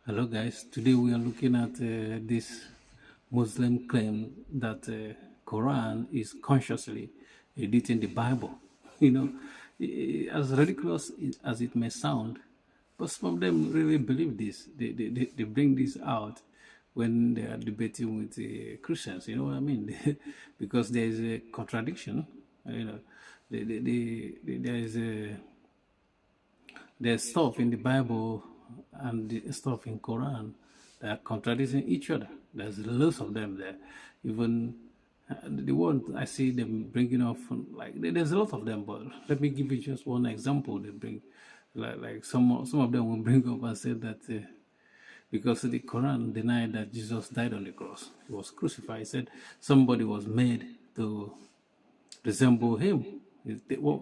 Hello, guys. Today we are looking at this Muslim claim that Quran is consciously editing the Bible. You know, as ridiculous as it may sound, but some of them really believe this. They bring this out when they are debating with Christians. You know what I mean? Because there is a contradiction. You know, there is a there's stuff in the Bible and the stuff in Quran that are contradicting each other. There's lots of them there. Even the one I see them bringing up, like there's a lot of them. But let me give you just one example. They bring, like some of them will bring up and say that because the Quran denied that Jesus died on the cross, he was crucified. He said somebody was made to resemble him.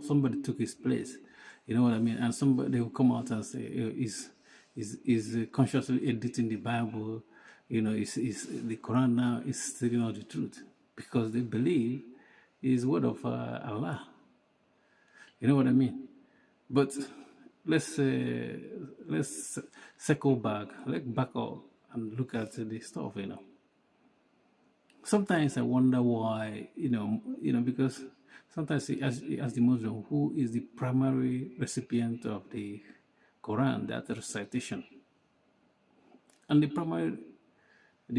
Somebody took his place. You know what I mean? And somebody will come out and say, is consciously editing the Bible. You know, is the Quran now is telling out the truth because they believe is word of Allah. You know what I mean? But let's circle back, let's back up and look at the stuff. You know, sometimes I wonder why, because sometimes as the Muslim, who is the primary recipient of the Quran, that recitation, and the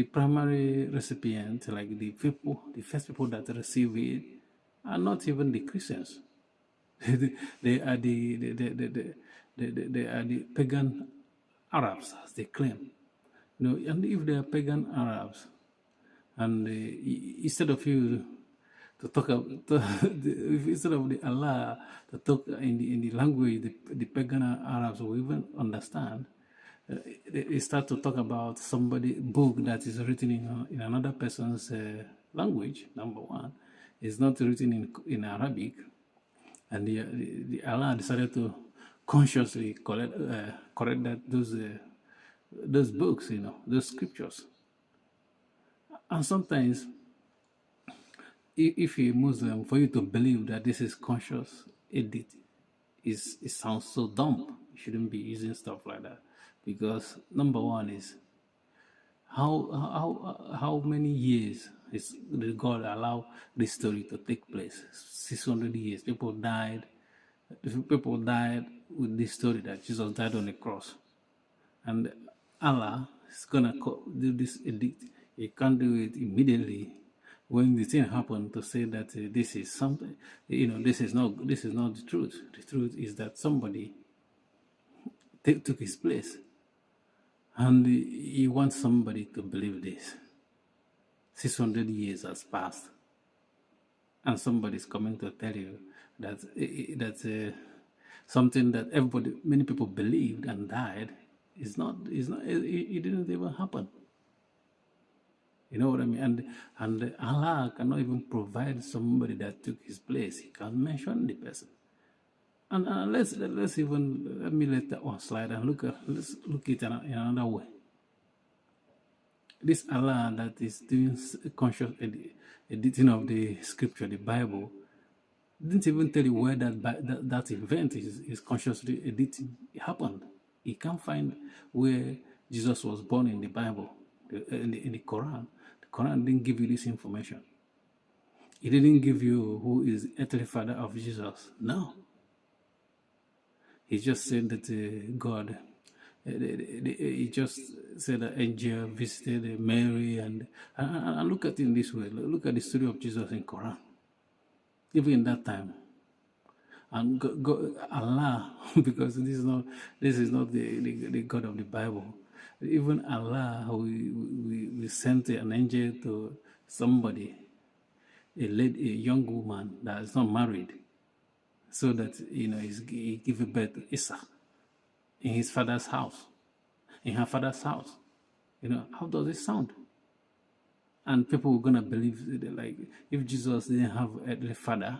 primary recipient, like the first people that receive it, are not even the Christians. They are they are the pagan Arabs, as they claim. And if they are pagan Arabs, and instead of you to talk instead of the Allah to talk in the language the pagan Arabs will even understand, they start to talk about somebody book that is written in another person's language. Number one, it's not written in Arabic, and the Allah decided to consciously correct that those books, those scriptures. And sometimes, if you're Muslim, for you to believe that this is conscious edit, it sounds so dumb. You shouldn't be using stuff like that, because number one is how many years did God allow this story to take place? 600 years. People died. People died with this story that Jesus died on the cross, and Allah is gonna do this edit. He can't do it immediately when the thing happened to say that this is something. This is not the truth. The truth is that somebody took his place, and he wants somebody to believe this. 600 years has passed, and somebody's coming to tell you that something that many people believed and died it didn't even happen. You know what I mean? And Allah cannot even provide somebody that took his place. He can't mention the person. And let's even let me let that one slide and let's look at it in another way. This Allah that is doing conscious editing of the scripture, the Bible, didn't even tell you where that event is consciously editing. It happened. You can't find where Jesus was born in the Bible, in the Quran. The Quran didn't give you this information. It didn't give you who is earthly father of Jesus. No. He just said that God, he just said that angel visited Mary, and look at it in this way. Look at the story of Jesus in Quran. Even in that time, and God, Allah, because this is not the God of the Bible. Even Allah, we sent an angel to somebody, a young woman that is not married, so that he give birth to Isa in his father's house, in her father's house. How does it sound? And people were gonna believe that, like, if Jesus didn't have a father,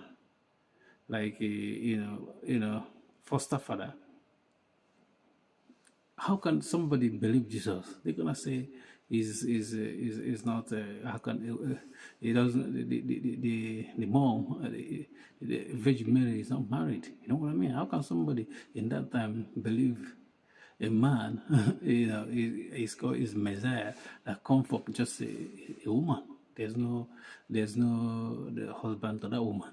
like foster father, how can somebody believe Jesus? They're gonna say is not. How can he doesn't? The mom, the Virgin Mary is not married. You know what I mean? How can somebody in that time believe a man, is called is Messiah that come from just a woman. There's no the husband to that woman.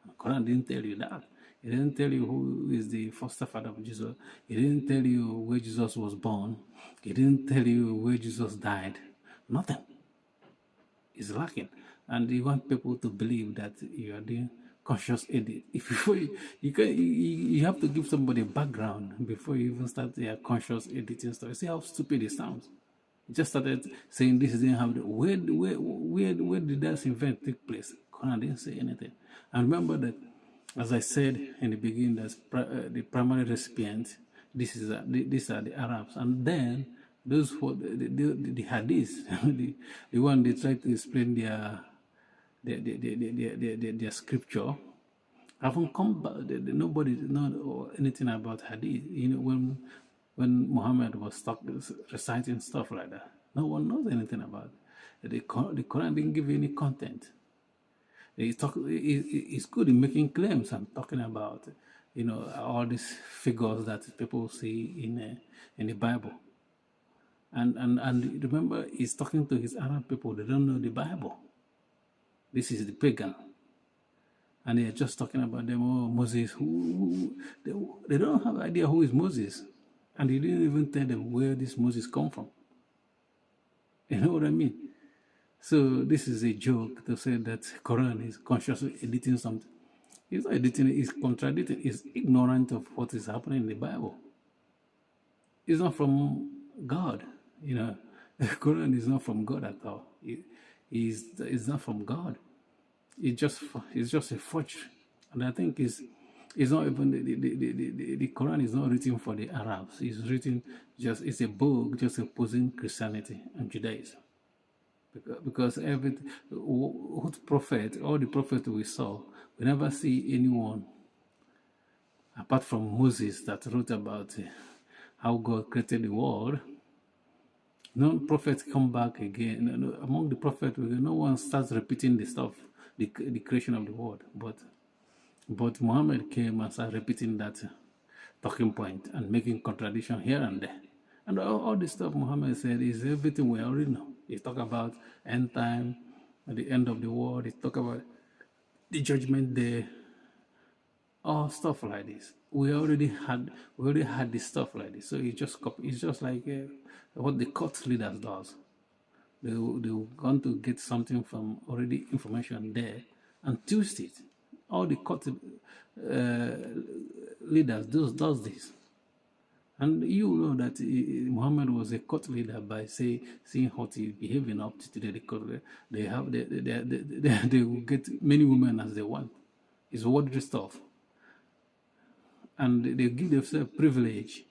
The Quran didn't tell you that. It didn't tell you who is the foster father of Jesus. It didn't tell you where Jesus was born. It didn't tell you where Jesus died. Nothing is lacking. And you want people to believe that you are doing conscious edit. If you have to give somebody a background before you even start their conscious editing stuff. See how stupid it sounds. You just started saying this didn't have the where did that event take place? Conan didn't say anything. And remember that, as I said in the beginning, that's the primary recipient. These are the Arabs, and then those who the hadiths, the one they try to explain their scripture, haven't come back. Nobody know anything about hadith. When Muhammad was reciting stuff like that, no one knows anything about it. The Quran didn't give any content. It's good in making claims and talking about, all these figures that people see in the Bible. And remember, he's talking to his Arab people. They don't know the Bible. This is the pagan. And they're just talking about them, Moses. They don't have idea who is Moses. And he didn't even tell them where this Moses come from. You know what I mean? So this is a joke to say that Quran is consciously editing something. It's not editing it, it's contradicting, it's ignorant of what is happening in the Bible. It's not from God, The Quran is not from God at all. It's not from God. It's just a forgery. And I think it's not even the Quran is not written for the Arabs. It's a book just opposing Christianity and Judaism. Because all the prophets we saw, we never see anyone apart from Moses that wrote about how God created the world. No prophets come back again. Among the prophets, no one starts repeating the stuff, the creation of the world. But Muhammad came and started repeating that talking point and making contradiction here and there. And all the stuff Muhammad said is everything we already know. He talk about end time, the end of the world. He talk about the judgment day, all stuff like this. We already had this stuff like this. So it's just like what the cult leaders does. They want to get something from already information there and twist it. All the cult leaders does this. And you know that Muhammad was a cult leader by seeing how he behaving up to today. They will get many women as they want. It's worldly stuff. And they give themselves privilege.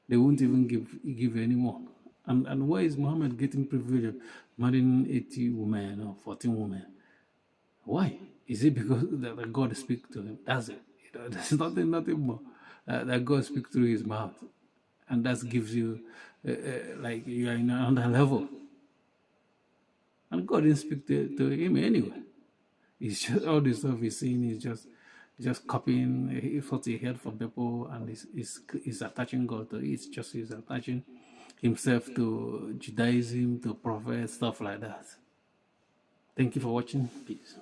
They won't even give anyone. And why is Muhammad getting privilege, marrying 80 women or 14 women? Why? Is it because that God speaks to him? That's it. There's nothing more. That God speaks through his mouth. And that gives you, like you are in another level. And God didn't speak to him anyway. It's just all the stuff he's saying is just copying what he heard from people, and he's attaching God to it. He's attaching himself to Judaism, to prophets, stuff like that. Thank you for watching. Peace.